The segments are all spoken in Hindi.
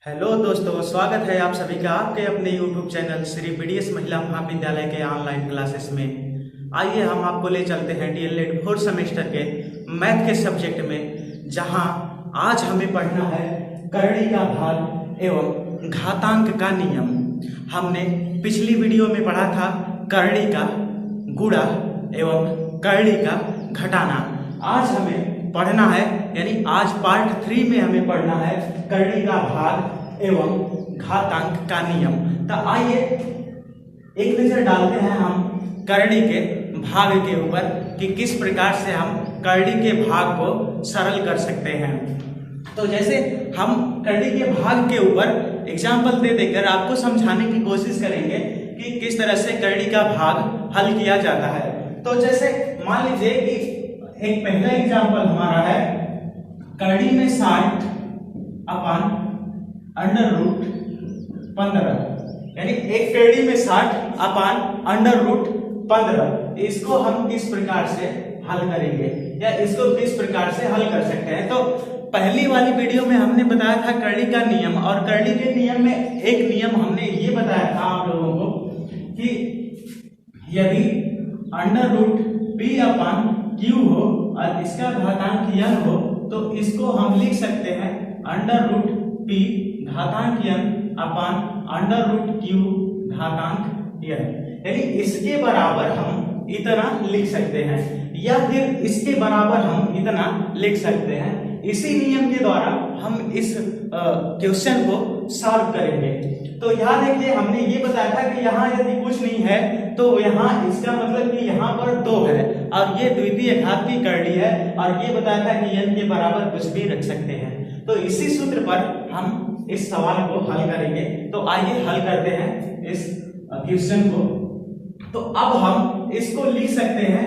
हेलो दोस्तों, स्वागत है आप सभी का आपके अपने YouTube चैनल श्री बीडीएस महिला महाविद्यालय के ऑनलाइन क्लासेस में। आइए हम आपको ले चलते हैं डीएलएड 4 सेमेस्टर के मैथ के सब्जेक्ट में, जहां आज हमें पढ़ना है करड़ी का भाग एवं घातांक का नियम। हमने पिछली वीडियो में पढ़ा था करड़ी का गुणा एवं करड़ी का घटाना। आज हमें पढ़ना है, यानी आज पार्ट 3 में हमें पढ़ना है करड़ी का भाग एवं घातांक का नियम। तो आइए एक नजर डालते हैं हम करड़ी के भाग के ऊपर कि किस प्रकार से हम करड़ी के भाग को सरल कर सकते हैं। तो जैसे हम करड़ी के भाग के ऊपर एग्जाम्पल दे देकर आपको समझाने की कोशिश करेंगे कि किस तरह से करड़ी का भाग हल किया जाता है। तो जैसे मान लीजिए कि एक पहला एग्जाम्पल हमारा है करड़ी में 60 अपान अंडर रूट 15, यानी एक करड़ी में 60 अपान अंडर रूट 15। इसको हम किस प्रकार से हल करेंगे या इसको किस प्रकार से हल कर सकते हैं। तो पहली वाली वीडियो में हमने बताया था करड़ी का नियम, और करड़ी के नियम में एक नियम हमने ये बताया था आप लोगों को कि यदि अंडर रूट p अपान q हो और इसका घातांक n हो तो इसको हम लिख सकते हैं अंडर रूट p घातांक n upon under root q घातांक n, यानी इसके बराबर हम इतना लिख सकते हैं या फिर इसके बराबर हम इतना लिख सकते हैं। इसी नियम के द्वारा हम इस क्वेश्चन को सॉल्व करेंगे। तो यहाँ देखिए हमने ये बताया था कि यहाँ यदि कुछ नहीं है तो यहाँ इसका मतलब कि यहाँ पर 2 है और ये द्वितीय घात की करड़ी है, और ये बताया था कि n के बराबर कुछ भी रख सकते हैं। तो इसी सूत्र पर हम इस सवाल को हल करेंगे। तो आइए हल करते हैं इस क्वेश्चन को। तो अब हम इसको लिख सकते हैं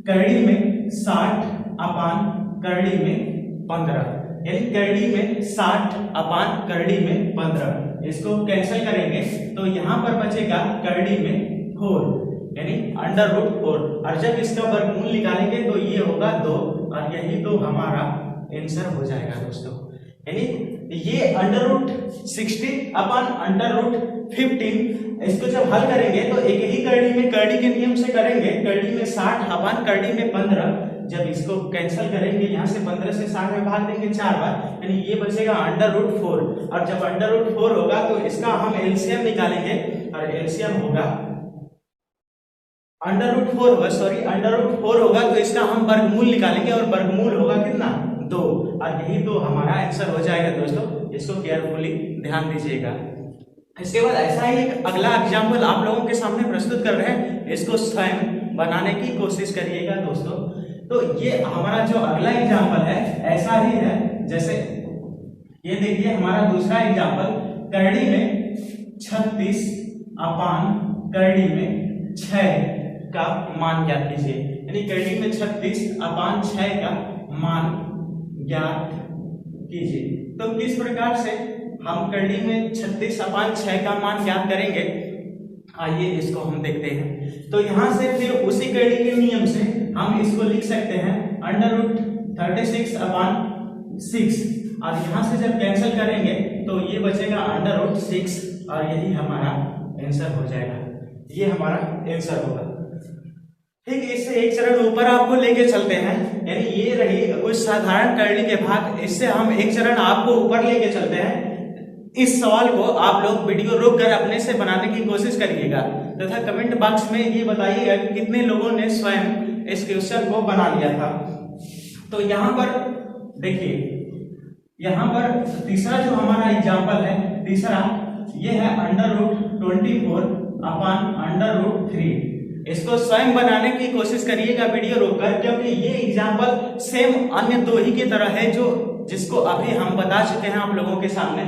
करड़ी में 60 अपान करड़ी में 15, यानी करड़ी में 60 अपान करड़ी में 15। इसको कैंसिल करेंगे तो यहाँ पर बचेगा करड़ी में 4, यानी अंडर रूट 4, और जब इसका वर्गमूल निकालेंगे तो ये होगा 2, और यही तो हमारा आंसर हो जाएगा दोस्तों। यानी ये under root 60 upon under root 15, इसको जब हल करेंगे तो एक ही करड़ी में करड़ी के नियम से करेंगे। करड़ी में 60 अपान करड़ी में 15, जब इसको कैंसिल करेंगे यहाँ से 15 से 60 में भाग देंगे 4 बार, यानी ये बचेगा अंडर रूट 4, और जब अंडर रूट 4 होगा तो इसका हम एलसीएम निकालेंगे, और एलसीएम होगा अंडर रूट 4 होगा, सॉरी अंडर रूट 4 होगा तो इसका हम वर्गमूल निकालेंगे, और वर्गमूल होगा कितना 2, और यही तो हमारा आंसर हो जाएगा दोस्तों। इसको केयरफुली ध्यान दीजिएगा। इसके बाद ऐसा ही एक अगला एग्जाम्पल आप लोगों के सामने प्रस्तुत कर रहे हैं, इसको स्वयं बनाने की कोशिश करिएगा दोस्तों। तो ये हमारा जो अगला एग्जाम्पल है ऐसा ही है, जैसे ये देखिए हमारा दूसरा एग्जाम्पल करड़ी में 36 अपान करड़ी में 6 का मान ज्ञात कीजिए, यानी करड़ी में 36 अपान 6 का मान ज्ञात कीजिए। तो किस प्रकार से हम करड़ी में 36 अपान 6 का मान ज्ञात करेंगे, आइए इसको हम देखते हैं। तो यहाँ से फिर उसी करड़ी के नियम से हम इसको लिख सकते हैं अंडर रूट 36 अपान 6, और यहाँ से जब कैंसिल करेंगे तो ये बचेगा अंडर रूट 6, और यही हमारा आंसर हो जाएगा। ये हमारा आंसर होगा। ठीक, इससे एक चरण ऊपर आपको लेके चलते हैं, यानी ये रही कुछ साधारण करड़ी के भाग। इससे हम एक चरण आपको ऊपर लेके चलते हैं। इस सवाल को आप लोग वीडियो रोक कर अपने से बनाने की कोशिश करिएगा तथा कमेंट बॉक्स में ये बताइएगा कि कितने लोगों ने स्वयं इस क्वेश्चन को बना लिया था। तो यहाँ पर देखिए, यहाँ पर तीसरा जो हमारा एग्जाम्पल है, तीसरा ये है under root 24 upon under root 3। इसको स्वयं बनाने की कोशिश करिएगा वीडियो रोककर, क्योंकि ये एग्जाम्पल सेम अन्य 2 ही की तरह है जिसको अभी हम बता चुके हैं आप लोगों के सामने।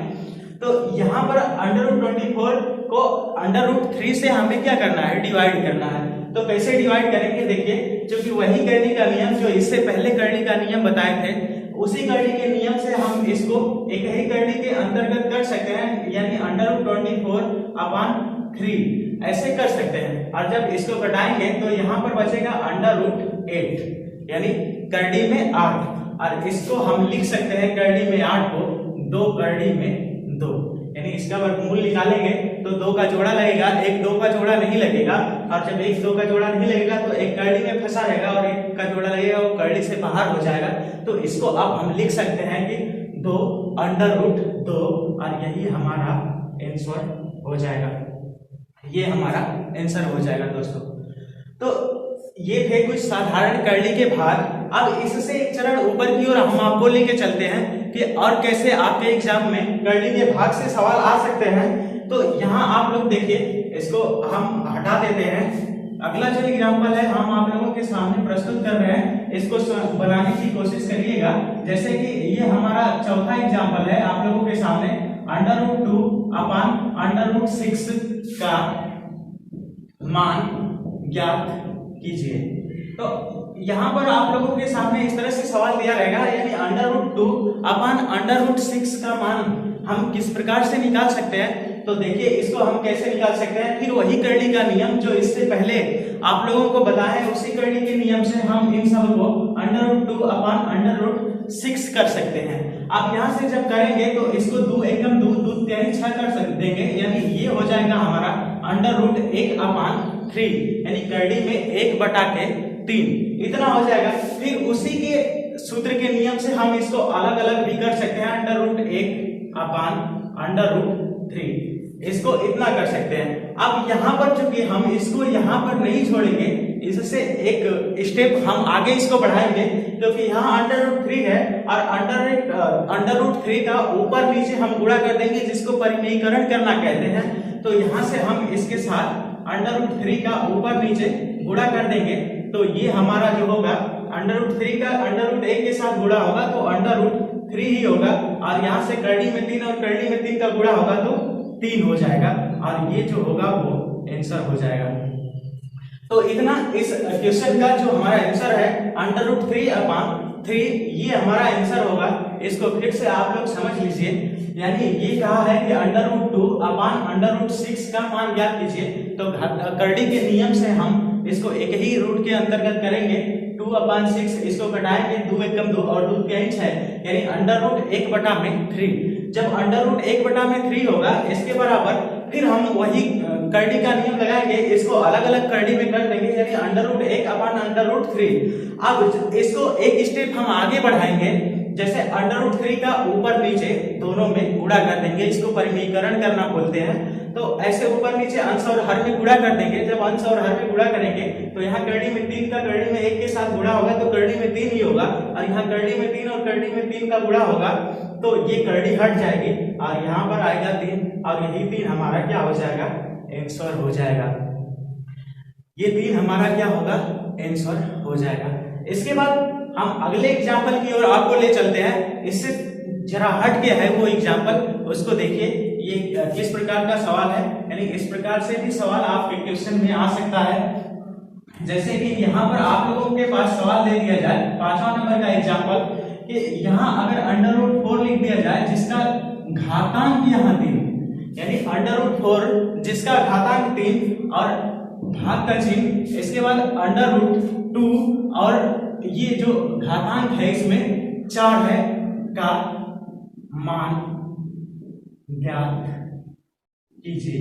तो यहाँ पर अंडर रूट 24 को अंडर रूट 3 से हमें क्या करना है, डिवाइड करना है। तो कैसे डिवाइड करेंगे, देखिए क्योंकि वही करने का नियम जो इससे पहले करने का नियम बताए थे, उसी करने के नियम से हम इसको एक ही करने के अंतर्गत कर सकते हैं, यानी अंडर रूट 24 अपान 3 ऐसे कर सकते हैं। और जब इसको घटाएंगे तो यहाँ पर बचेगा अंडर रूट 8, यानी करड़ी में 8, और इसको हम लिख सकते हैं करड़ी में 8 को 2 करड़ी में 2, यानी इसका वर्गमूल निकालेंगे तो 2 का जोड़ा लगेगा, 1 2 का जोड़ा नहीं लगेगा, और जब 1 2 का जोड़ा नहीं लगेगा तो एक करड़ी में फंसा रहेगा और 1 का जोड़ा लगेगा वो करड़ी से बाहर हो जाएगा। तो इसको अब हम लिख सकते हैं कि 2 √2 और यही हमारा आंसर हो जाएगा, ये हमारा आंसर हो जाएगा दोस्तों। तो ये थे कुछ साधारण करली के भाग। अब इससे एक चरण ऊपर की ओर हम आपको लेके चलते हैं कि और कैसे आपके एग्जाम में करली के भाग से सवाल आ सकते हैं। तो यहाँ आप लोग देखिए, इसको हम हटा देते हैं। अगला जो एग्जाम्पल है हम आप लोगों के सामने प्रस्तुत कर रहे हैं, इसको बनाने की कोशिश करिएगा। जैसे कि ये हमारा चौथा एग्जाम्पल है आप लोगों के सामने, √2 अपान √6 का मान ज्ञात कीजिए। तो यहाँ पर आप लोगों के सामने इस तरह से सवाल दिया रहेगा, यानी √2 अपान √6 का मान हम किस प्रकार से निकाल सकते हैं। तो देखिए इसको हम कैसे निकाल सकते हैं, फिर वही करली का नियम जो इससे पहले आप लोगों को बताया है, उसी करली के नियम से हम इन सब को √2 अपान √6 कर सकते हैं। अब यहाँ से जब करेंगे तो इसको 2 एकम 2 2 3 6 कर देंगे, यानी ये हो जाएगा हमारा √1 अपान 3, यानी करली में 1/3 इतना हो जाएगा। फिर उसी के सूत्र के नियम से हम इसको अलग अलग भी कर सकते हैं, √1 अपान √3, इसको इतना कर सकते हैं। अब यहाँ पर चूंकि हम इसको यहाँ पर नहीं छोड़ेंगे, इससे एक स्टेप हम आगे इसको बढ़ाएंगे, क्योंकि यहाँ √3 है और √3 का ऊपर नीचे हम गुणा कर देंगे, जिसको परिमेयीकरण करना कहते हैं। तो यहाँ से हम इसके साथ √3 का ऊपर नीचे गुणा कर देंगे, तो ये हमारा जो होगा √3 का √1 के साथ गुणा होगा तो √3 ही होगा, और यहाँ से करली में 3 और करली में 3 का गुणा होगा तो 3 हो जाएगा, और ये जो होगा वो आंसर हो जाएगा। तो इतना इस क्वेश्चन का जो हमारा आंसर है √3 अपान 3, ये हमारा आंसर होगा। इसको फिर से आप लोग समझ लीजिए, यानी ये कहा है कि √2 अपान √6 का मान ज्ञात कीजिए। तो करली के नियम से हम इसको एक ही रूट के अंतर्गत करेंगे, 2/6 इसको घटाएंगे, 2 एकम 2 और 2 3 6, यानी √1/3। जब √1/3 होगा इसके बराबर फिर हम वही करली का नियम लगाएंगे, इसको अलग अलग करली में कर देंगे, यानी √1 अपान √3। अब इसको एक स्टेप हम आगे बढ़ाएंगे, जैसे √3 का ऊपर नीचे दोनों में गुणा कर देंगे, इसको परिमेयीकरण करना बोलते हैं। तो ऐसे ऊपर नीचे अंश और हर में गुणा कर देंगे। जब अंश और हर में गुणा करेंगे तो यहाँ करली में 3 का करली में 1 के साथ गुणा होगा तो करली में 3 ही होगा, और यहाँ करली में 3 और करली में 3 का गुणा होगा तो ये करली हट जाएगी और यहाँ पर आएगा 3, और यही 3 हमारा क्या हो जाएगा, आंसर हो जाएगा। ये 3 हमारा क्या होगा, आंसर हो जाएगा। इसके बाद हम अगले एग्जाम्पल की ओर आपको ले चलते हैं, इससे जरा हट के है वो एग्जाम्पल, उसको देखिए ये किस प्रकार का सवाल है। यानी इस प्रकार से भी सवाल आपके क्वेश्चन में आ सकता है। जैसे कि यहाँ पर आप लोगों के पास सवाल दे दिया जाए 5वां नंबर का एग्जाम्पल, कि यहाँ अगर √4 लिख दिया जाए जिसका घातांक यहाँ 3, यानी √4 जिसका घातांक 3 और भाग का चिन्ह, इसके बाद √2 और ये जो घातांक है इसमें 4 है का मान ज्ञात कीजिए।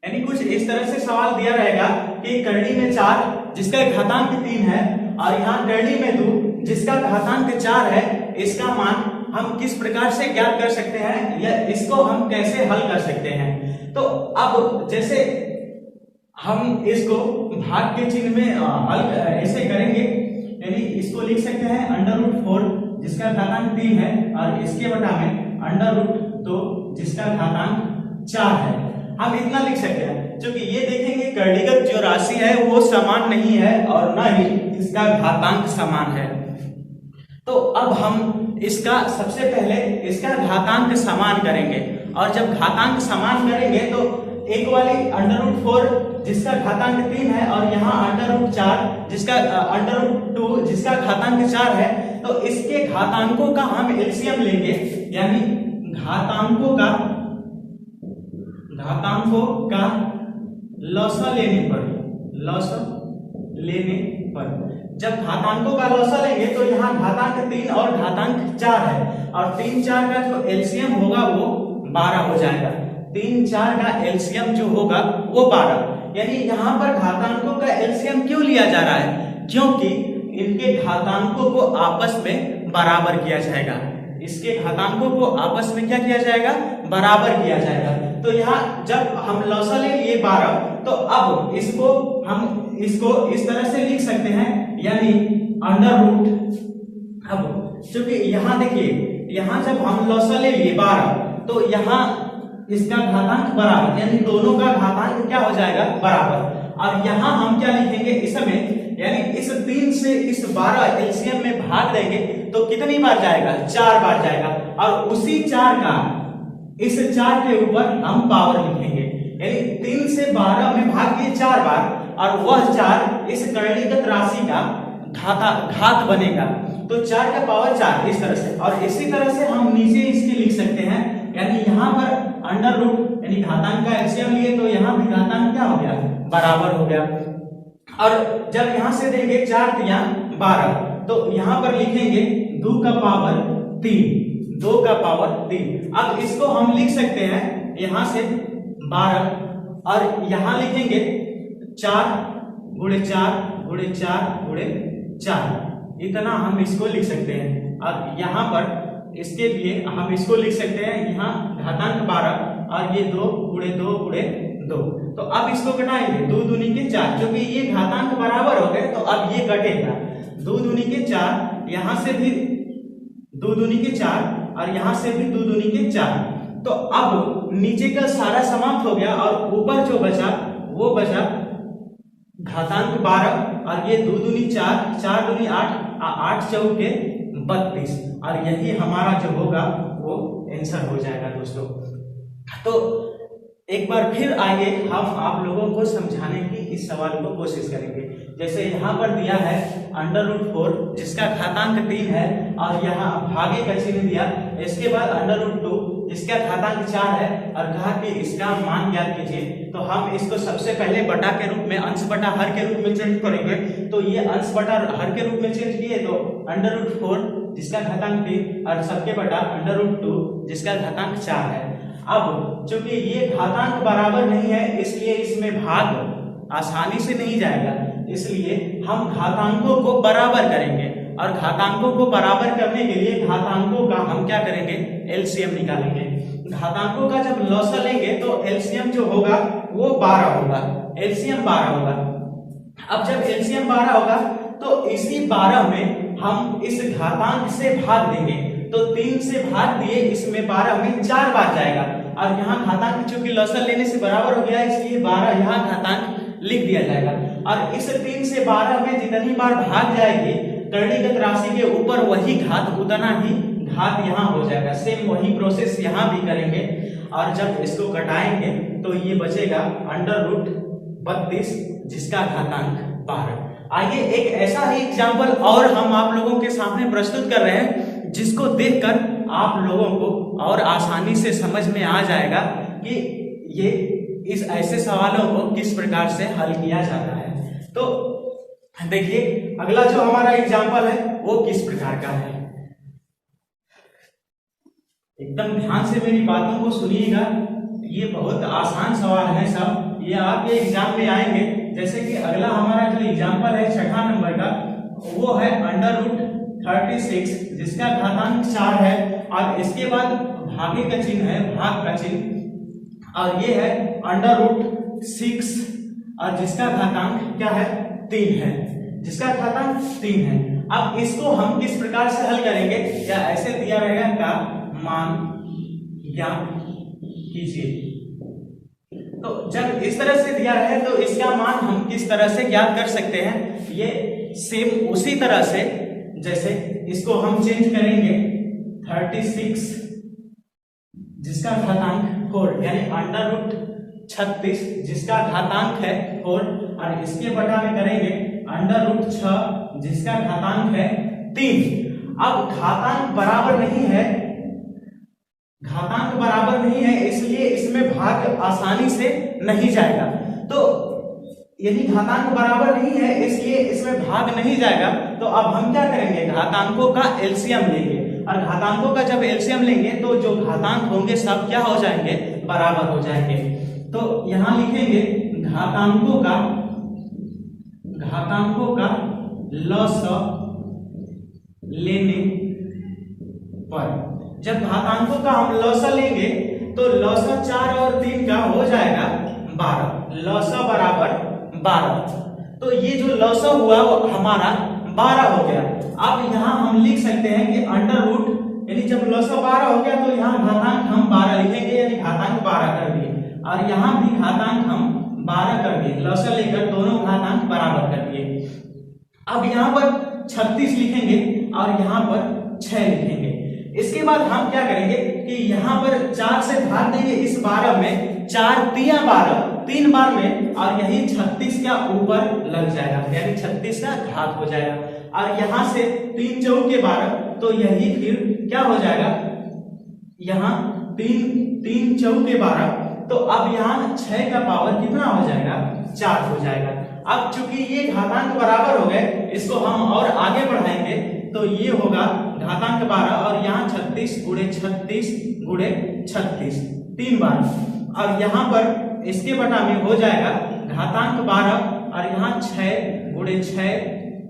यानी कुछ इस तरह से सवाल दिया रहेगा कि करली में 4 जिसका घातांक 3 है और यहाँ करली में 2 जिसका घातांक 4 है, इसका मान हम किस प्रकार से ज्ञात कर सकते हैं या इसको हम कैसे हल कर सकते हैं। तो अब जैसे हम इसको भाग के चिन्ह में हल ऐसे करेंगे, यानी इसको लिख सकते हैं √4 जिसका घातांक 3 है और इसके बटा में √2 जिसका घातांक 4 है। हम इतना लिख सकते हैं, क्योंकि ये देखेंगे करलीगत जो राशि है वो समान नहीं है और न ही इसका घातांक समान है। तो अब हम इसका सबसे पहले इसका घातांक समान करेंगे, और जब घातांक समान करेंगे तो एक वाली √4 जिसका घातांक 3 है और यहाँ √4 जिसका √2 जिसका घातांक 4 है, तो इसके घातांकों का हम एलसीएम लेंगे, यानी घातांकों का लौसा लेने पर। जब घातांकों का लॉसा लेंगे तो यहाँ घातांक 3 और घातांक 4 है, और 3 4 का जो एलसीएम होगा वो 12 हो जाएगा। 3 4 का एलसीएम जो होगा वो 12, यानी यहाँ पर घातांकों का एलसीएम क्यों लिया जा रहा है? क्योंकि इनके घातांकों को आपस में बराबर किया जाएगा। इसके घातांकों को आपस में क्या किया जाएगा? बराबर किया जाएगा। तो यहाँ जब हम लॉसा ले लिए 12, तो अब हम इसको इस तरह से लिख सकते हैं, यानी अंडर रूट। अब क्योंकि यहाँ देखिए, यहाँ जब हम लॉसा ले लिए 12, तो यहाँ इसका घातांक बराबर, यानी दोनों का घातांक क्या हो जाएगा? बराबर। और यहाँ हम क्या लिखेंगे इस समय, यानी इस 3 से इस 12 एलसीएम में भाग देंगे तो कितनी बार जाएगा? 4 बार जाएगा। और उसी 4 का इस 4 के ऊपर हम पावर लिखेंगे, यानी 3 से 12 में भाग दिए 4 बार, और वह 4 इस कर्णीगत राशि का घात बनेगा। तो 4 का पावर 4 इस तरह से। और इसी तरह से हम नीचे इसके लिख सकते हैं, यानी यहाँ पर अंडर रूट, यानी घातांक का एलसीएम लिए तो यहाँ भी घातांक क्या हो गया? बराबर हो गया। और जब यहाँ से देंगे 4 3 12, तो यहाँ पर लिखेंगे 2 का पावर 3, 2 का पावर 3। अब इसको हम लिख सकते हैं यहाँ से 12, और यहाँ लिखेंगे 4 गुणे 4 गुणे 4 गुणे 4, इतना हम इसको लिख सकते हैं। और यहाँ पर इसके लिए हम इसको लिख सकते हैं, यहाँ घातांक 12 और ये 2 गुणे 2 गुणे 2। तो अब इसको घटाएंगे, 2 दूनी के 4, क्योंकि ये घातांक बराबर हो गए तो अब ये घटेगा। 2 दूनी के 4, यहाँ से भी 2 दूनी के 4 और यहाँ से भी 2 दूनी के 4। तो अब नीचे का सारा समाप्त हो गया, और ऊपर जो बचा वो बचा घातांक 12, और ये 2 दूनी 4, 4 दूनी 8, 8 चौके 32, और यही हमारा जो होगा वो आंसर हो जाएगा दोस्तों। तो एक बार फिर आइए हम आप लोगों को समझाने की इस सवाल को कोशिश करेंगे। जैसे यहाँ पर दिया है अंडर रूट 4 जिसका घातांक 3 है, और यहाँ भागे का चिन्ह दिया, इसके बाद अंडर रूट 2 जिसका घातांक 4 है, और कहा कि इसका मान ज्ञात कीजिए। तो हम इसको सबसे पहले बटा के रूप में, अंश बटा हर के रूप में चेंज करेंगे। तो ये अंश बटा हर के रूप में चेंज किए तो अंडर रूट 4 जिसका घातांक 3 और सबके बटा अंडर रूट 2 जिसका घातांक 4 है। अब चूंकि ये घातांक बराबर नहीं है, इसलिए इसमें भाग आसानी से नहीं जाएगा, इसलिए हम घातांकों को बराबर करेंगे। और घातांकों को बराबर करने के लिए घातांकों का हम क्या करेंगे? एलसीएम निकालेंगे। घातांकों का जब लॉसा लेंगे तो एलसीएम जो होगा वो 12 होगा, एलसीएम 12 होगा। अब जब एलसीएम 12 होगा तो इसी 12 में हम इस घातांक से भाग देंगे, तो 3 से भाग दिए, इसमें 12 में 4 बार जाएगा। और यहाँ घातांक चूंकि लॉसा लेने से बराबर हो गया, इसलिए 12 यहाँ घातांक लिख दिया जाएगा। और इस 3 से 12 में जितनी बार भाग जाएगी कर्णीगत राशि के ऊपर, वही घात उतना ही घात यहाँ हो जाएगा। सेम वही प्रोसेस यहाँ भी करेंगे। और जब इसको घटाएंगे तो ये बचेगा अंडर रूट 32 जिसका घातांक 12। आइए एक ऐसा ही एग्जाम्पल और हम आप लोगों के सामने प्रस्तुत कर रहे हैं, जिसको देखकर आप लोगों को और आसानी से समझ में आ जाएगा कि ये इस ऐसे सवालों को किस प्रकार से हल किया जाता है। तो देखिए अगला जो हमारा एग्जाम्पल है वो किस प्रकार का है। एकदम ध्यान से मेरी बातों को सुनिएगा, ये बहुत आसान सवाल है सब, ये आपके एग्जाम में आएंगे। जैसे कि अगला हमारा जो एग्जाम्पल है 6 नंबर का, वो है अंडर रूट 36 जिसका घातांक 4 है, और इसके बाद भागे का चिन्ह है, भाग का चिन्ह, और ये है अंडर रूट 6 और जिसका घातांक क्या है? 3 है, जिसका घातांक 3 है। अब इसको हम किस प्रकार से हल करेंगे? या ऐसे दिया रहेगा का मान ज्ञात कीजिए। तो जब इस तरह से दिया है तो इसका मान हम किस तरह से ज्ञात कर सकते हैं? ये सेम उसी तरह से जैसे इसको हम चेंज करेंगे 36 जिसका घातांक 4, यानी अंडर रूट 36 जिसका घातांक है 4, और इसके बटा में करेंगे अंडर रूट 6 जिसका घातांक है 3। अब घातांक बराबर नहीं है, घातांक बराबर नहीं है, इसलिए इसमें भाग आसानी से नहीं जाएगा। तो यानी घातांक बराबर नहीं है इसलिए इसमें भाग नहीं जाएगा। तो अब हम क्या करेंगे, घातांकों का एलसीएम लेंगे, और घातांकों का जब एलसीएम लेंगे तो जो घातांक होंगे सब क्या हो जाएंगे, बराबर हो जाएंगे। तो यहां लिखेंगे घातांकों का लसाअ लेने पर, जब घातांकों का हम लसाअ लेंगे तो लसाअ 4 और 3 का हो जाएगा 12, लसाअ बराबर 12। तो ये जो लसाअ हुआ वो हमारा 12 हो गया। अब यहाँ हम लिख सकते हैं कि अंडर रूट, यानी जब लसाअ 12 हो गया तो यहाँ घातांक हम 12 लिखेंगे, यानी घातांक 12 कर दिए, और यहाँ भी घातांक हम 12 कर दिए, लसाअ लेकर दोनों घातांक बराबर कर दिए। अब यहाँ पर 36 लिखेंगे और यहाँ पर 6 लिखेंगे। इसके बाद हम क्या करेंगे कि यहाँ पर 4 से भाग देंगे इस 12 में, 4 तिया 12 3 बार में, और यही 36 का ऊपर लग जाएगा, यानी 36 का घात हो जाएगा। और यहाँ से 3 चौके 12, तो यही फिर क्या हो जाएगा, यहाँ 3 चौके 12, तो अब यहाँ 6 का पावर कितना हो जाएगा, 4 हो जाएगा। अब चूंकि ये घातांक बराबर हो गए, इसको हम और आगे बढ़ाएंगे तो ये होगा घातांक 12 और यहाँ 36 गुणे 36 गुणे 36 3 बार, और यहाँ पर इसके बटा में हो जाएगा घातांक 12 और यहाँ 6 गुणे 6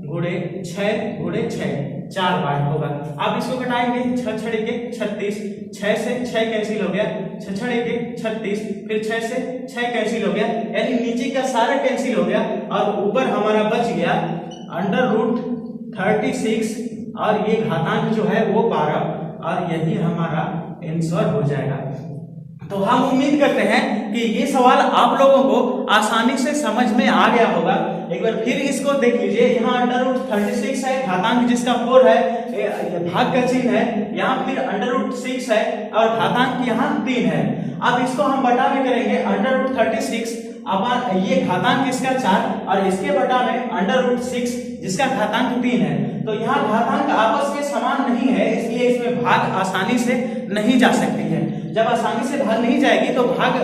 गुणे 6 गुणे 6 4 बार होगा। अब इसको घटाएंगे, 6 छड़े के 36, 6 से 6 कैंसिल हो गया, 6 छड़े के 36, फिर 6 से 6 कैंसिल हो गया, यानी नीचे का सारा कैंसिल हो गया, और ऊपर हमारा बच गया अंडर रूट 36, और ये घातांक जो है वो 12, और यही हमारा आंसर हो जाएगा। तो हम उम्मीद करते हैं कि ये सवाल आप लोगों को आसानी से समझ में आ गया होगा। एक बार फिर इसको देख लीजिए, यहाँ अंडर रूट 36 है, घातांक जिसका 4 है, भाग का चिन्ह है, यहाँ फिर अंडर रूट 6 है और घातांक यहाँ 3 है। अब इसको हम बटा में करेंगे, अंडर रूट 36 अब ये घातांक इसका 4 और इसके बटा में अंडर रूट 6 जिसका घातांक 3 है। तो यहाँ घातांक आपस में समान नहीं है, इसलिए इसमें भाग आसानी से नहीं जा सकती है। जब आसानी से भाग नहीं जाएगी तो भाग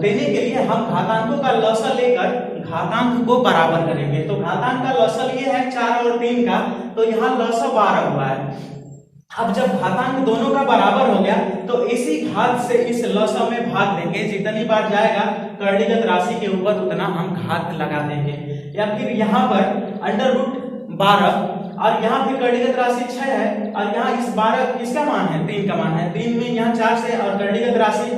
देने के लिए हम घातांकों का लसाअ लेकर घातांक को बराबर करेंगे। तो घातांक का लसाअ लिए है 4 और 3 का, तो यहाँ लसाअ 12 हुआ है। अब जब घातांक दोनों का बराबर हो गया तो इसी घात से इस लसाअ में भाग देंगे, जितनी बार जाएगा कर्णीगत राशि के ऊपर उतना हम घात लगा देंगे। या फिर यहाँ पर अंडर रूट 12 और यहाँ फिर कर्णीगत राशि 6 है, और यहाँ इस 12 किसका मान है, 3 का मान है, 3 में यहाँ 4 से और कर्णीगत राशि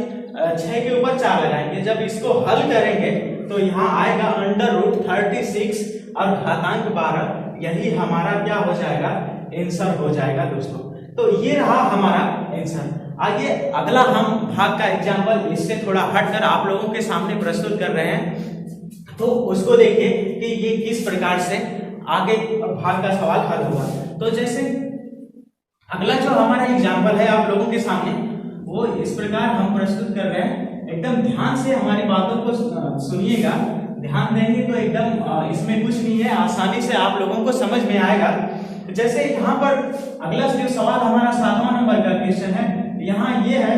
6 के ऊपर 4 लगाएंगे। जब इसको हल करेंगे तो यहाँ आएगा अंडर रूट 36 और घातांक 12, यही हमारा क्या हो जाएगा, आंसर हो जाएगा दोस्तों। तो ये रहा हमारा आंसर। आइए अगला हम भाग का एग्जाम्पल इससे थोड़ा हटकर आप लोगों के सामने प्रस्तुत कर रहे हैं, तो उसको देखिए कि ये किस प्रकार से आगे भाग का सवाल हल हुआ। तो जैसे अगला जो हमारा एग्जाम्पल है आप लोगों के सामने, वो इस प्रकार हम प्रस्तुत कर रहे हैं। एकदम ध्यान से हमारी बातों को सुनिएगा, ध्यान देंगे तो एकदम इसमें कुछ नहीं है, आसानी से आप लोगों को समझ में आएगा। जैसे यहाँ पर अगला जो सवाल हमारा 7वां नंबर का क्वेश्चन है, यहाँ ये है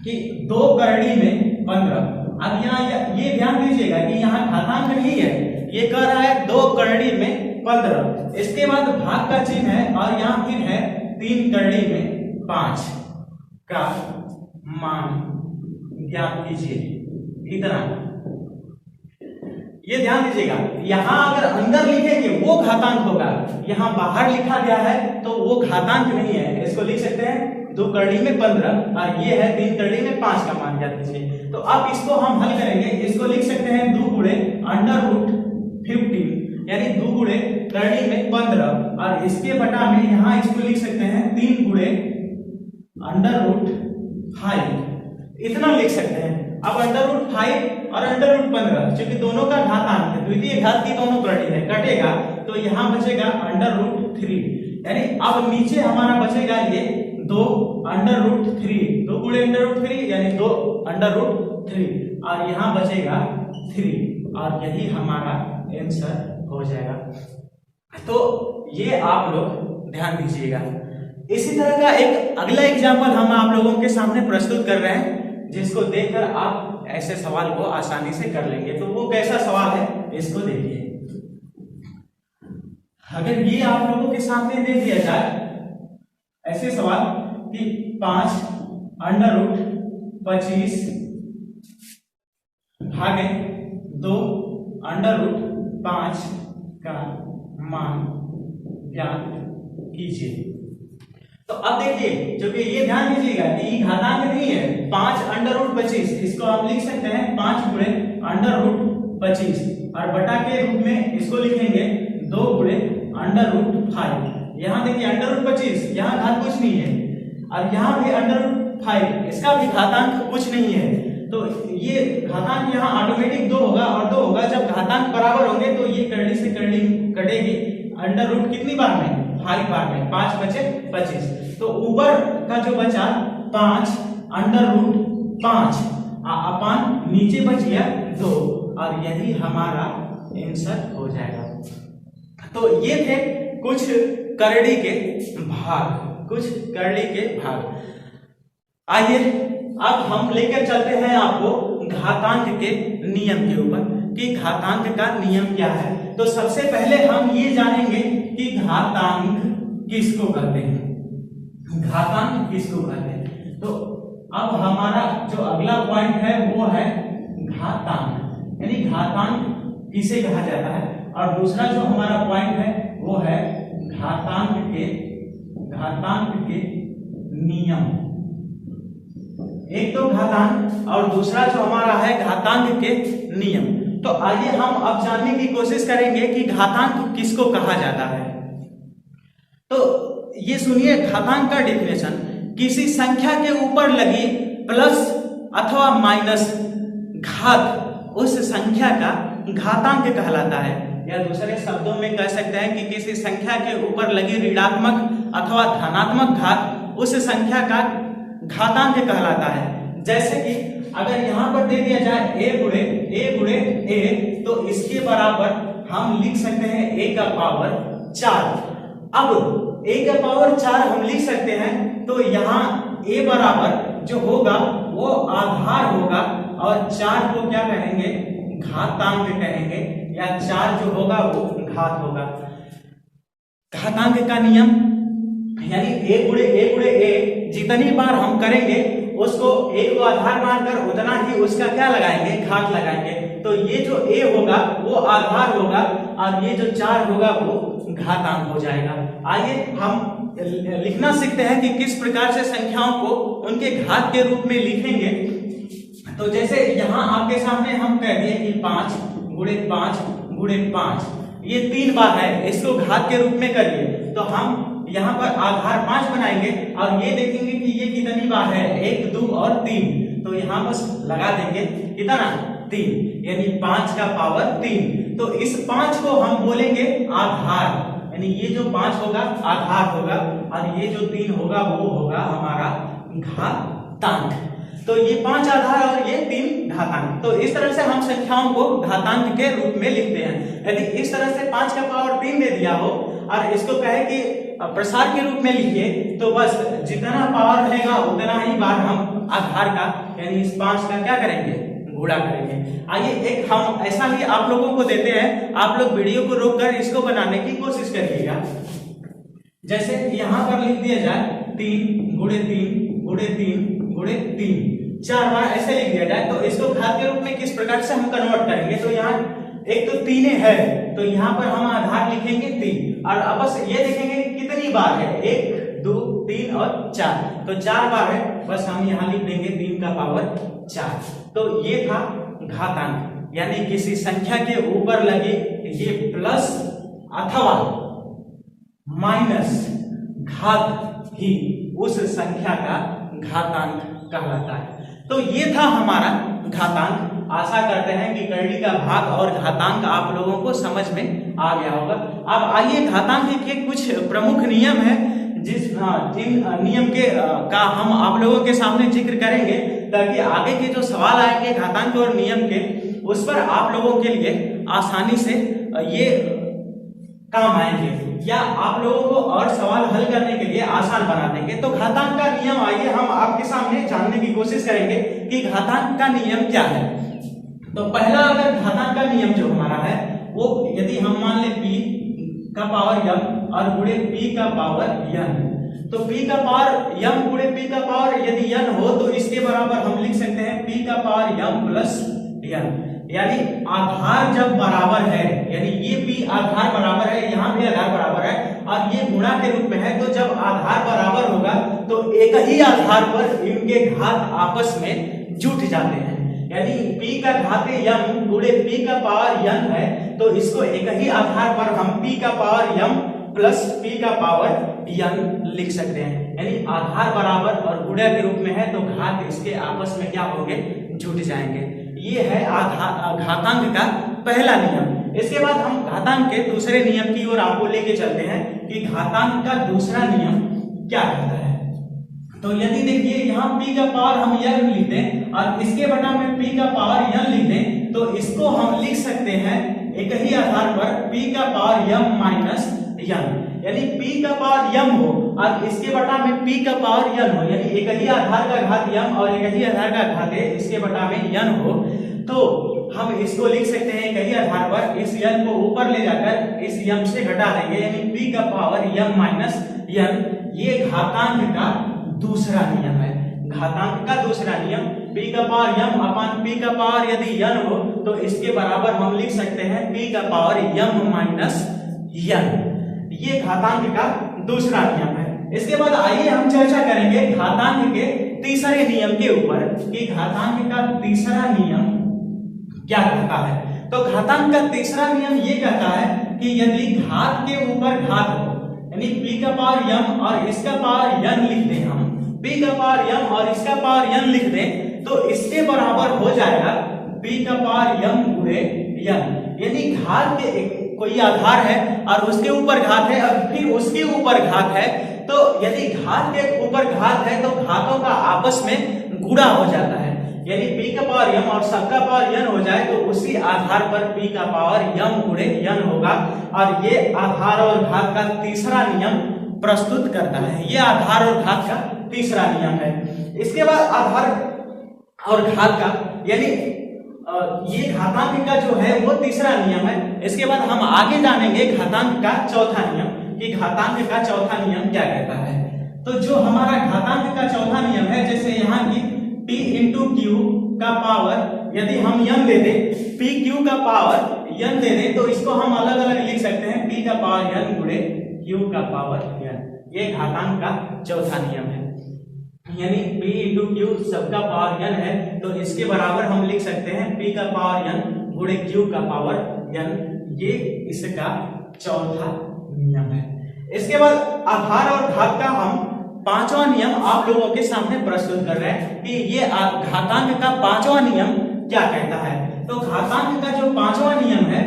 कि 2 करड़ी में 15। अब यहाँ ये ध्यान दीजिएगा कि यहाँ घातांक नहीं है, ये कह रहा है 2 करड़ी में 15। इसके बाद भाग का चिन्ह है और यहाँ फिर है 3 करड़ी में 5 का मान ज्ञात कीजिए। इतना ये ध्यान दीजिएगा, यहाँ अगर अंदर लिखेंगे वो घातांक होगा, यहाँ बाहर लिखा गया है तो वो घातांक नहीं है। इसको लिख सकते हैं 2 करड़ी में 15 और ये है 3 करड़ी में 5 का मान ज्ञात कीजिए। तो अब इसको हम हल करेंगे, इसको लिख सकते हैं 2 गुणे अंडर रूट 15, यानी 2 गुणे करड़ी में 15, और इसके बटा में यहाँ इसको लिख सकते हैं 3 गुणे अंडर रूट 5, इतना लिख सकते हैं। अब अंडर रूट 5 और अंडर रूट 15 क्योंकि दोनों का घातांक है, द्वितीय घात की दोनों करड़ी है, कटेगा तो यहाँ बचेगा अंडर रूट 3, यानी अब नीचे हमारा बचेगा ये 2 अंडर रूट 3, 2 गुणे अंडर रूट 3 यानी 2 अंडर रूट 3, और यहाँ बचेगा 3, और यही हमारा आंसर हो जाएगा। तो ये आप लोग ध्यान दीजिएगा। इसी तरह का एक अगला एग्जाम्पल हम आप लोगों के सामने प्रस्तुत कर रहे हैं, जिसको देखकर आप ऐसे सवाल को आसानी से कर लेंगे। तो वो कैसा सवाल है इसको देखिए, अगर ये आप लोगों के सामने दे दिया जाए ऐसे सवाल कि 5 अंडर रूट 25 भागे 2 अंडर रूट 5 का मान ज्ञात कीजिए। तो अब देखिए, जो कि ये ध्यान दीजिएगा कि ये घातांक नहीं है, 5 अंडर रूट 25, इसको आप लिख सकते हैं 5 गुणे अंडर रूट 25 और बटा के रूप में इसको लिखेंगे 2 गुणे अंडर रूट 5। यहाँ देखिए अंडर रूट 25, यहाँ घात कुछ नहीं है, और यहाँ भी अंडर रूट 5, इसका भी घातांक कुछ नहीं है। तो ये घातांक यहाँ ऑटोमेटिक 2 होगा और 2 होगा। जब घातांक बराबर होंगे तो ये करड़ी से करड़ी कटेगी। अंडर रूट कितनी बार में? 5 बार में, 5 बचे 25। तो ऊपर का जो बचा 5 अंडर रूट 5 अपान नीचे बच गया 2, और यही हमारा आंसर हो जाएगा। तो ये थे कुछ करड़ी के भाग, आइए अब हम लेकर चलते हैं आपको घातांक के नियम के ऊपर कि घातांक का नियम क्या है। तो सबसे पहले हम ये जानेंगे कि घातांक किसको कहते हैं, तो अब हमारा जो अगला पॉइंट है वो है घातांक, यानी घातांक किसे कहा जाता है। और दूसरा जो हमारा पॉइंट है वो है घातांक के नियम। एक तो घातांक और दूसरा जो हमारा है घातांक के नियम। तो आइए हम अब जानने की कोशिश करेंगे कि घातांक किसको कहा जाता है। तो ये सुनिए, घातांक का डेफिनेशन किसी संख्या के ऊपर लगी प्लस अथवा माइनस घात उस संख्या का घातांक कहलाता है, या दूसरे शब्दों में कह सकते हैं कि किसी संख्या के ऊपर लगी ऋणात्मक अथवा धनात्मक घात उस संख्या का घातांक कहलाता है। जैसे कि अगर यहाँ पर दे दिया जाए a गुणे a, तो इसके बराबर हम लिख सकते हैं a का पावर 4। अब a का पावर 4 हम लिख सकते हैं, तो यहाँ a बराबर जो होगा वो आधार होगा और 4 को क्या कहेंगे? घातांक कहेंगे, या 4 जो होगा वो घात होगा। घातांक का नियम यानी a गुणे a जितनी बार हम करेंगे उसको a को आधार मानकर उतना ही उसका क्या लगाएंगे? घात लगाएंगे। तो ये जो a होगा वो आधार होगा और ये जो 4 होगा वो घातांक हो जाएगा। आइए हम लिखना सीखते हैं कि किस प्रकार से संख्याओं को उनके घात के रूप में लिखेंगे। तो जैसे यहाँ आपके सामने हम कह दिए कि 5 गुणे 5 ये 3 बार है, इसको घात के रूप में करिए। तो हम यहाँ पर आधार 5 बनाएंगे और ये देखेंगे कि ये कितनी बार है, 1 2 और 3। तो यहाँ बस लगा देंगे कितना? 3, यानी 5 का पावर 3। तो इस 5 को हम बोलेंगे आधार, यानी ये जो 5 होगा आधार होगा और ये जो 3 होगा वो होगा हमारा घातांक। तो ये 5 आधार और ये 3 घातांक। तो इस तरह से हम संख्याओं को घातांक के रूप में लिखते हैं। यदि इस तरह से 5 का पावर 3 दे दिया हो और इसको कहे कि प्रसार के रूप में लिखिए, तो बस जितना पावर रहेगा उतना ही बार हम आधार का यानी इस 5 का क्या करेंगे? गुणा करेंगे। आइए एक हम ऐसा ही आप लोगों को देते हैं, आप लोग वीडियो को रोककर इसको बनाने की कोशिश करिएगा। जैसे यहाँ पर लिख दिया जाए 3 गुणे 3 4 बार ऐसे लिख दिया जाए, तो इसको घात के रूप में किस प्रकार से हम कन्वर्ट करेंगे? तो यहाँ एक तो 3 है, तो यहाँ पर हम आधार लिखेंगे 3 और अब बस ये देखेंगे कि कितनी बार है, 1 2 3 और 4। तो 4 बार है, बस हम यहाँ लिख देंगे 3 का पावर 4। तो ये था घातांक, यानी किसी संख्या के ऊपर लगे ये प्लस अथवा माइनस घात ही उस संख्या का घातांक कहलाता है। तो ये था हमारा घातांक। आशा करते हैं कि करड़ी का भाग और घातांक आप लोगों को समझ में आ गया होगा। अब आइए घातांक के कुछ प्रमुख नियम है जिन नियम के का हम आप लोगों के सामने जिक्र करेंगे, ताकि आगे के जो सवाल आएंगे घातांक और नियम के, उस पर आप लोगों के लिए आसानी से ये काम आएंगे या आप लोगों को और सवाल हल करने के लिए आसान बना देंगे। तो घातांक का नियम आइए हम आपके सामने जानने की कोशिश करेंगे कि घातांक का नियम क्या है। तो पहला अगर घातांक का नियम जो हमारा है वो यदि हम मान ले p का पावर m और गुणे p का पावर n, तो p का पावर m गुणे p का पावर यदि n हो तो इसके बराबर हम लिख सकते हैं p का पावर m प्लस n। यानी आधार जब बराबर है, यानी ये p आधार बराबर है, यहाँ भी आधार बराबर है और ये गुणा के रूप में है, तो जब आधार बराबर होगा तो एक ही आधार पर इनके घात आपस में जुट जाते हैं। यानी p का घात m गुणे p का पावर n है, तो इसको एक ही आधार पर हम p का पावर m प्लस p का पावर n लिख सकते हैं। यानी आधार बराबर और गुणा के रूप में है तो घात इसके आपस में क्या होंगे, जुट जाएंगे। ये है घातांक का पहला नियम। इसके बाद हम घातांक के दूसरे नियम की ओर आपको लेके चलते हैं कि घातांक का दूसरा नियम क्या कहता है। तो यदि देखिए यहाँ p का पावर हम n लिख दें और इसके बटा में p का पावर n लिख दें, तो इसको हम लिख सकते हैं एक ही आधार पर p का पावर m माइनस n। यानी p का पावर m हो और इसके बटा में p का पावर n हो, यानी एक ही आधार का घात m और एक ही आधार का घात इसके बटा में n हो, तो हम इसको लिख सकते हैं एक ही आधार पर इस n को ऊपर ले जाकर इस m से घटा देंगे, यानी p का पावर m माइनस n। ये घातांक का दूसरा नियम है। घातांक का दूसरा नियम p का पावर m अपान p का पावर यदि n हो तो इसके बराबर हम लिख सकते हैं p का पावर m माइनस n। ये घातांक का दूसरा नियम है। इसके बाद आइए हम चर्चा करेंगे घातांक के तीसरे नियम के ऊपर कि घातांक का तीसरा नियम क्या कहता है। तो घातांक का तीसरा नियम ये कहता है कि यदि घात के ऊपर घात हो, यानी p का पावर m और इसका पावर n लिख दें, हम p का पावर m और इसका पावर n लिख दें, तो इसके बराबर हो जाएगा p का पावर m गुणे n। यानी घात के कोई आधार है और उसके ऊपर घात है और फिर उसके ऊपर घात है, तो यदि घात के ऊपर घात है तो घातों का आपस में गुणा हो जाता है। यानी p का पावर m और सबका पावर n हो जाए तो उसी आधार पर p का पावर m गुणे n होगा। और ये आधार और घात का तीसरा नियम प्रस्तुत करता है। ये आधार और घात का तीसरा नियम है। इसके बाद आधार और घात का यानी ये घातांक का जो है वो तीसरा नियम है। इसके बाद हम आगे जानेंगे घातांक का चौथा नियम कि घातांक का चौथा नियम क्या कहता है। तो जो हमारा घातांक का चौथा नियम है, जैसे यहाँ की p इंटू क्यू का पावर यदि हम n दे दें, p क्यू का पावर n दे दें, तो इसको हम अलग अलग लिख सकते हैं p का पावर n गुणे q का पावर n। ये घातांक का चौथा नियम है। यानी p इंटू क्यू सबका पावर n है, तो इसके बराबर हम लिख सकते हैं p का पावर n गुणे q का पावर n। ये इसका चौथा नियम है। इसके बाद आधार और घात का हम पांचवा नियम आप लोगों के सामने प्रस्तुत कर रहे हैं कि ये घातांक का पांचवा नियम क्या कहता है। तो घातांक का जो पांचवा नियम है,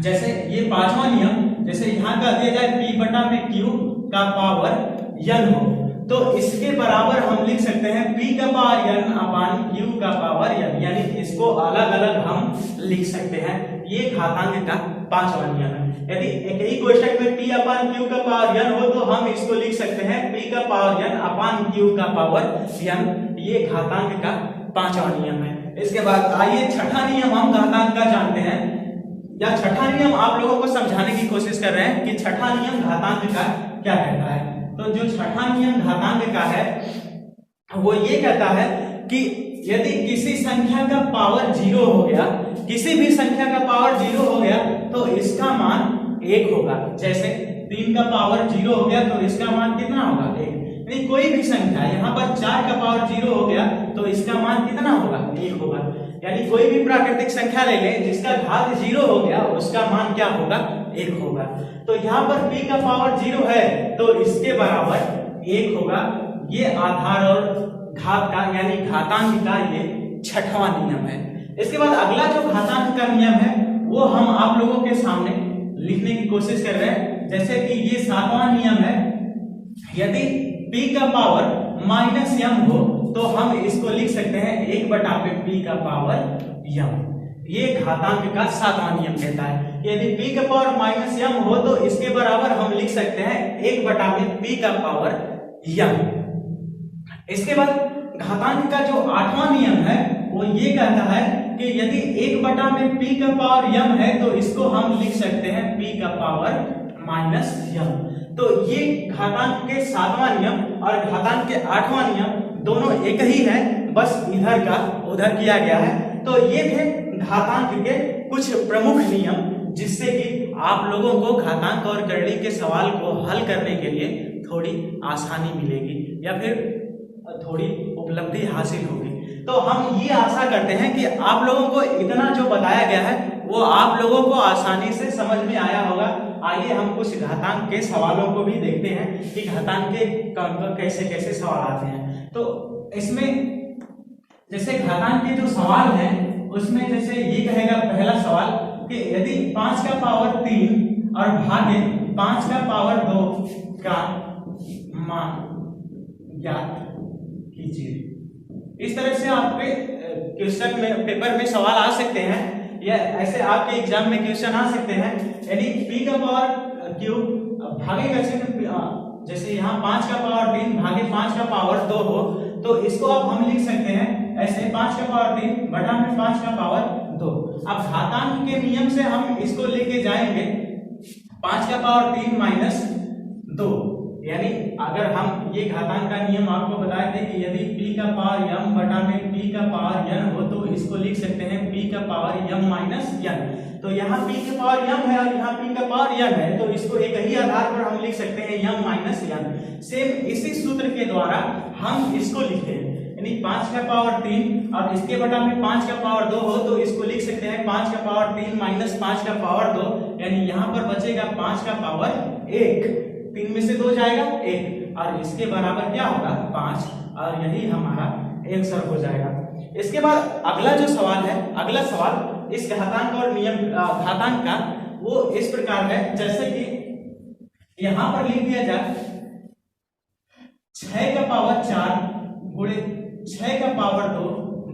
जैसे ये पांचवा नियम जैसे यहाँ का दिया जाए p बटा में q का पावर n हो, तो इसके बराबर हम लिख सकते हैं p का पावर n अपान q का पावर n। यानी इसको अलग अलग हम लिख सकते हैं। ये घातांक का पांचवा नियम है। यदि एक ही कोष्ठक में p अपान q का पावर n हो तो हम इसको लिख सकते हैं p का पावर n अपान q का पावर n। ये घातांक का पांचवा नियम है। इसके बाद आइए छठा नियम हम घातांक का जानते हैं, या छठा नियम आप लोगों को समझाने की कोशिश कर रहे हैं कि छठा नियम घातांक का क्या कहता है। तो जो छठा नियम घातांक का है वो ये कहता है कि यदि किसी संख्या का पावर 0 हो गया, किसी भी संख्या का पावर 0 हो गया तो इसका मान 1 होगा। जैसे 3 का पावर 0 हो गया तो इसका मान कितना होगा, 1। यानी कोई भी संख्या, यहाँ पर 4 का पावर 0 हो गया तो इसका मान कितना होगा, 1 होगा। यानी कोई भी प्राकृतिक संख्या ले लें जिसका घात 0 हो गया उसका मान क्या होगा, 1 होगा। तो यहाँ पर p का पावर 0 है तो इसके बराबर 1 होगा। ये आधार और घात का यानी घातांक का ये छठवां नियम है। इसके बाद अगला जो घातांक का नियम है वो हम आप लोगों के सामने लिखने की कोशिश कर रहे हैं। जैसे कि ये सातवां नियम है, यदि p का पावर माइनस m हो तो हम इसको लिख सकते हैं 1 बटा पे p का पावर m। ये घातांक का सातवां नियम कहता है कि यदि p का पावर माइनस m हो तो इसके बराबर हम लिख सकते हैं 1 बटा में p का पावर m। इसके बाद घातांक का जो आठवां नियम है वो ये कहता है कि यदि 1 में p का पावर m है तो इसको हम लिख सकते हैं p का पावर -m। तो ये घातांक के 7वां नियम और घातांक के 8वां नियम दोनों एक ही है, बस इधर का उधर किया गया है। तो ये थे घातांक के कुछ प्रमुख नियम, जिससे कि आप लोगों को घातांक और करली के सवाल को हल करने के लिए थोड़ी आसानी मिलेगी या फिर थोड़ी उपलब्धि हासिल होगी। तो हम ये आशा करते हैं कि आप लोगों को इतना जो बताया गया है वो आप लोगों को आसानी से समझ में आया होगा। आइए हम कुछ घातांक के सवालों को भी देखते हैं कि घातांक के कैसे कैसे सवाल आते हैं। तो इसमें जैसे घातांक के जो सवाल हैं उसमें जैसे ये कहेगा पहला सवाल कि यदि 5 का पावर 3 और भागे 5 का पावर 2 का मान ज्ञात कीजिए। इस तरह से आपके क्वेश्चन में पेपर में सवाल आ सकते हैं या ऐसे आपके एग्जाम में क्वेश्चन आ सकते हैं। यानी p का पावर क्यूब भागे का चिन्ह, जैसे यहाँ 5 का पावर 3 भागे 5 का पावर 2 हो तो इसको अब हम लिख सकते हैं ऐसे 5 का पावर 3 बटा में 5 का पावर 2। अब घातांक के नियम से हम इसको लेके जाएंगे 5 का पावर 3 माइनस 2, यानी अगर हम ये घातांक का नियम आपको बताए थे कि यदि p का पावर m बटा में p का पावर n हो तो इसको लिख सकते हैं p का पावर m माइनस n। तो यहाँ p का पावर m है और यहाँ p का पावर n है, तो इसको एक ही आधार पर हम लिख सकते हैं m माइनस n। सेम इसी सूत्र के द्वारा हम इसको लिखते हैं, यानी 5 का पावर 3 और इसके बटा में 5 का पावर 2 हो तो इसको लिख सकते हैं 5 का पावर 3 माइनस 5 का पावर 2, यानी यहाँ पर बचेगा 5 का पावर 1, 3 में से 2 जाएगा 1 और इसके बराबर क्या होगा 5, और यही हमारा आंसर हो जाएगा। इसके बाद अगला जो सवाल है, अगला सवाल इस घातांक और नियम घातांक का वो इस प्रकार है, जैसे कि यहां पर लिख दिया जाए 6 का पावर 4 गुणे 6 का पावर 2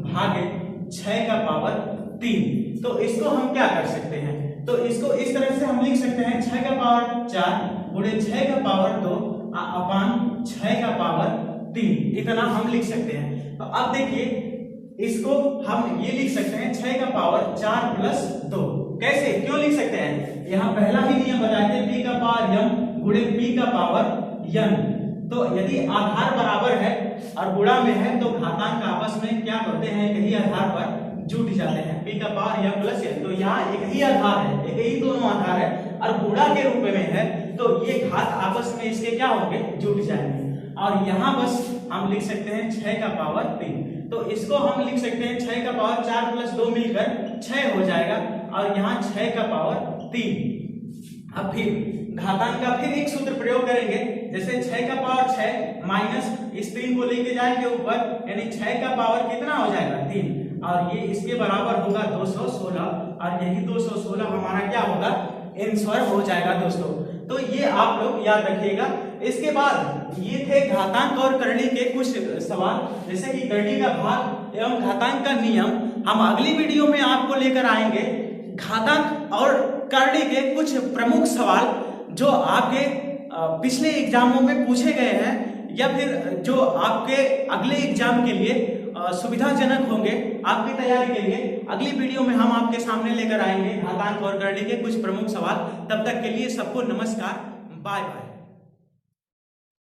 भागे 6 का पावर 3। तो इसको हम क्या कर सकते हैं, तो इसको इस तरह से हम लिख सकते हैं 6 का पावर 4 गुणे 6 का पावर 2 अपान 6 का पावर 3, इतना हम लिख सकते हैं। तो अब देखिए इसको हम ये लिख सकते हैं 6 का पावर 4 प्लस 2। कैसे, क्यों लिख सकते हैं, यहाँ पहला ही नियम बताए थे p का पावर m गुणे p का पावर n। तो यदि आधार बराबर है और गुणा में है तो घातांक आपस में क्या करते हैं, एक ही आधार पर जुट जाते हैं, p का पावर m प्लस n। तो यहाँ एक ही आधार है, एक ही दोनों आधार है और गुणा के रूप में है, तो ये घात आपस में इसके क्या होंगे, जुट जाएंगे। और यहाँ बस हम लिख सकते हैं 6 का पावर 3, तो इसको हम लिख सकते हैं 6 का पावर 4 प्लस 2 मिलकर 6 हो जाएगा और यहाँ 6 का पावर 3। अब फिर घातांक का फिर एक सूत्र प्रयोग करेंगे, जैसे 6 का पावर 6 माइनस इस 3 को लेके जाएंगे ऊपर, यानी 6 का पावर कितना हो जाएगा 3 और ये इसके बराबर होगा 216 और यही 216 हमारा क्या होगा, आंसर हो जाएगा दोस्तों। तो ये आप लोग याद रखिएगा। इसके बाद ये थे घातांक और करली के कुछ सवाल, जैसे कि करली का भाग एवं घातांक का नियम हम अगली वीडियो में आपको लेकर आएंगे। घातांक और करली के कुछ प्रमुख सवाल जो आपके पिछले एग्जामों में पूछे गए हैं या फिर जो आपके अगले एग्जाम के लिए सुविधाजनक होंगे आपकी तैयारी के लिए, अगली वीडियो में हम आपके सामने लेकर आएंगे घातांक और करली के कुछ प्रमुख सवाल। तब तक के लिए सबको नमस्कार, बाय बाय।